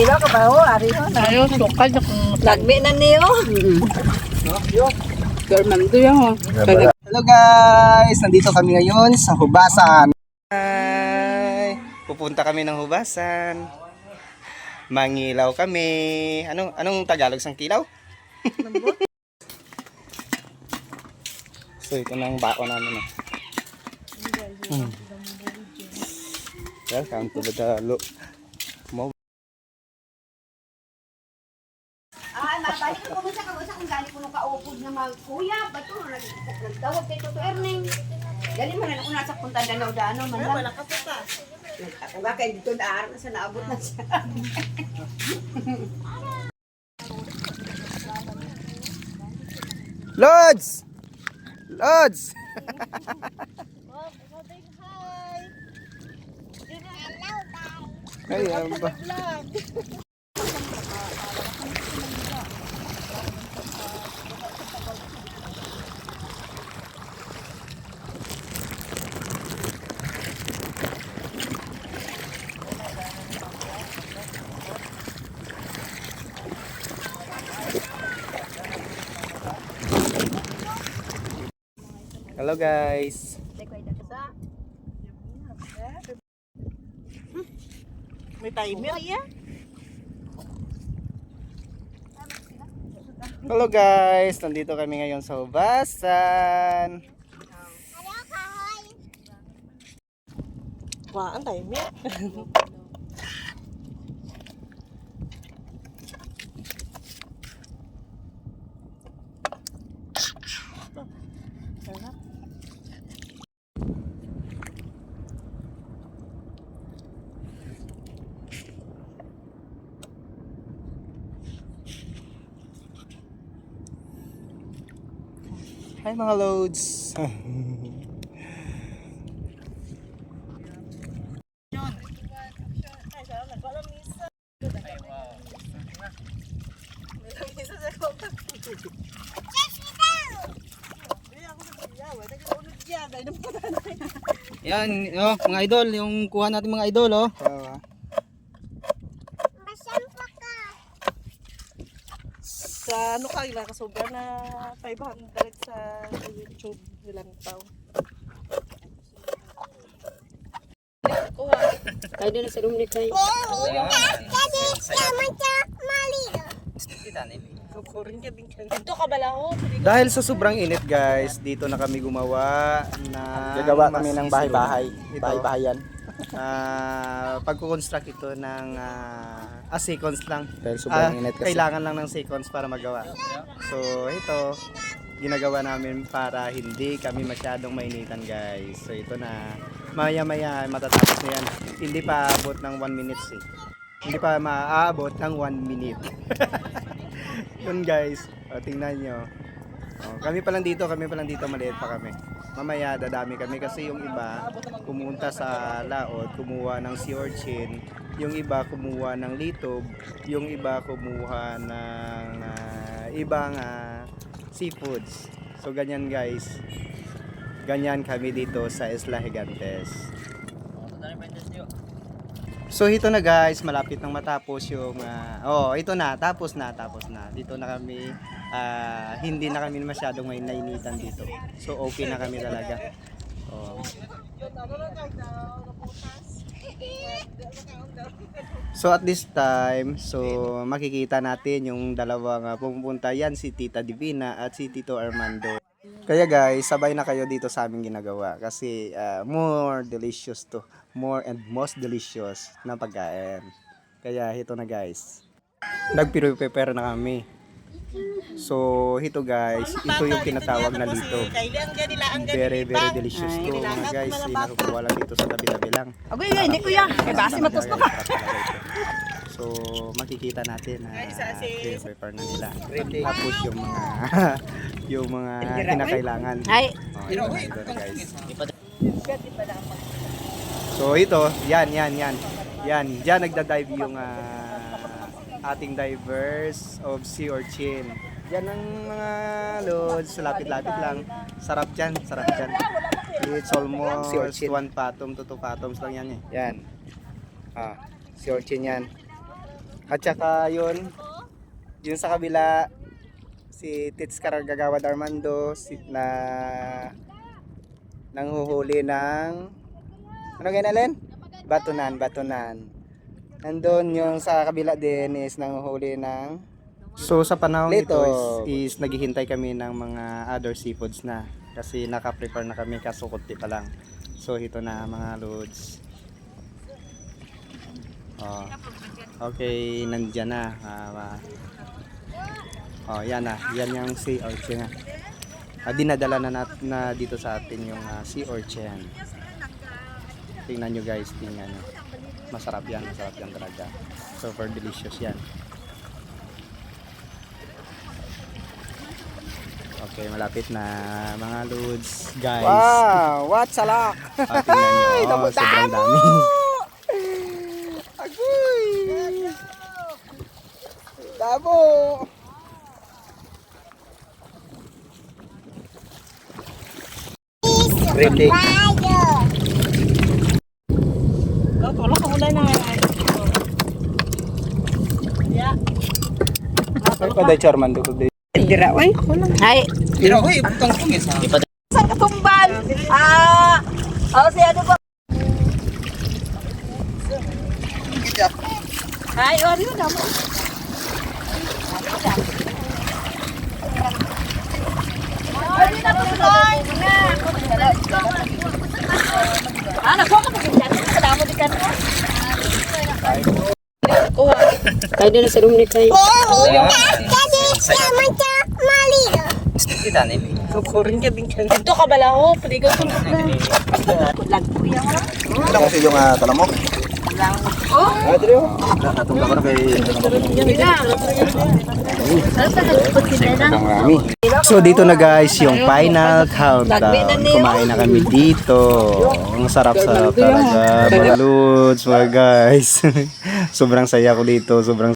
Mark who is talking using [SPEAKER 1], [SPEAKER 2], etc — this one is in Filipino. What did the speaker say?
[SPEAKER 1] Ilo ka ba ho? Ari ho na.
[SPEAKER 2] Ayo, sukal na kung
[SPEAKER 1] Lagmi na niyo.
[SPEAKER 2] German do yan ho.
[SPEAKER 3] Hello guys! Nandito kami ngayon sa Hubasan. Hi! Pupunta kami ng Hubasan. Mangilaw kami. Anong Tagalog sang kilaw? So ito na ang baon namin. Welcome to the look.
[SPEAKER 4] Mabalik ko kung kung gali ko nung kaupod na magkuya, bato, nagtawag kay Toto Erneng. Gali mo na ako nasa punta Danau Dano, man lang. Wala ka po pa. Ako nga kayo dito na sa naabot na siya.
[SPEAKER 3] Lods! Lods! Hi! Hello, ba? Hello guys.
[SPEAKER 1] May timer ya.
[SPEAKER 3] Hello guys, nandito kami ngayon sa Hubasan.
[SPEAKER 1] Wah, ang timer.
[SPEAKER 3] Hi mga loads. Yan, oh, mga idol, yung kuha natin mga idol, oh.
[SPEAKER 1] Sa ano ka ila kasobra na 500 sa YouTube nilang tao.
[SPEAKER 2] Tayo din sa room ni Kay.
[SPEAKER 1] Dito ka bala ho.
[SPEAKER 3] Dahil sa sobrang init guys, dito na kami gumawa na
[SPEAKER 5] Gagawa kami ng bahay-bahay,
[SPEAKER 3] Ito.
[SPEAKER 5] bahay-bahayan.
[SPEAKER 3] Pagkukonstruct ito ng seconds lang.
[SPEAKER 5] Dahil sobrang init kasi.
[SPEAKER 3] Kailangan lang ng seconds para magawa. So ito, ginagawa namin para hindi kami masyadong mainitan guys. So ito na, maya-maya matatapos na yan. Hindi pa aabot ng 1 minute eh. Hindi pa maaabot ng 1 minute. Yun guys, tingnan nyo. Kami pa lang dito, maliit pa kami. Mamaya dadami kami kasi yung iba pumunta sa laot, kumuha ng sea urchin, yung iba kumuha ng litob, yung iba kumuha ng ibang seafoods. So ganyan guys. Ganyan kami dito sa Isla Gigantes. So ito na guys, malapit nang matapos yung ito na, tapos na. Dito na kami, hindi na kami masyadong may nainitan dito. So okay na kami talaga. So at this time, so makikita natin yung dalawang pupunta yan, si Tita Divina at si Tito Armando. Kaya guys, sabay na kayo dito sa aming ginagawa kasi more and most delicious na pagkain. Kaya ito na guys. Nagpre-prepare na kami. So ito guys, ito yung tinatawag na lito. Very delicious to mga guys. Nakukuha lang dito sa tabi-tabi lang.
[SPEAKER 1] Agoy, hindi ko yan. Kay base matos pa ka.
[SPEAKER 3] So makikita natin na prepare na nila. Tapos yung mga kinakailangan.
[SPEAKER 1] Ay.
[SPEAKER 3] Ito na guys. So ito, yan. Diyan nagda-dive yung ating divers of sea urchin. Yan ang mga loads, lapit-lapit lang. Sarap dyan. It's almost 1 fathom to 2 fathoms lang yan eh.
[SPEAKER 5] Yan. Sea urchin yan.
[SPEAKER 3] At saka yun sa kabila, si Tits Karagagawad Armando na nanghuhuli ng ano ganyan? Batunan. Nandun yung sa kabila din is nanghuhuli ng so sa panahon ito is naghihintay kami ng mga other seafoods na kasi naka-prepare na kami kaso kunti pa lang. So ito na mga loads. Oh. Okay, nandiyan na. Oh, yan na. Yan yung sea urchin. Dinadala na dito sa atin yung sea urchin. Tingnan nyo guys, tingnan nyo. Masarap yan talaga. Super delicious yan. Okay, malapit na mga loads, guys.
[SPEAKER 5] Wow, what's a lock?
[SPEAKER 3] Tingnan nyo, sobrang dami.
[SPEAKER 5] Agoy! Dabo!
[SPEAKER 3] Ready?
[SPEAKER 1] Tulog ka muna na. Yeah.
[SPEAKER 3] Ikaw day chairman dito day.
[SPEAKER 4] Dira, oy. Ay, saan ka tumbal? Siya ano ba? Ay, ori na mo. Ori na po doon. Ano ko ka dyan? Kadamo di kan.
[SPEAKER 2] Tayo din sa room ni Kai.
[SPEAKER 1] Kukurin ka din ka.
[SPEAKER 2] Ito ka bala ko, paligaw ko na.
[SPEAKER 4] Lag po yan.
[SPEAKER 5] Ito kasi yung tala mo.
[SPEAKER 3] So dito na guys yung final countdown. Kumain na kami dito. Ang sarap-sarap talaga. Mga loads, mga guys. Sobrang saya ko dito. Sobrang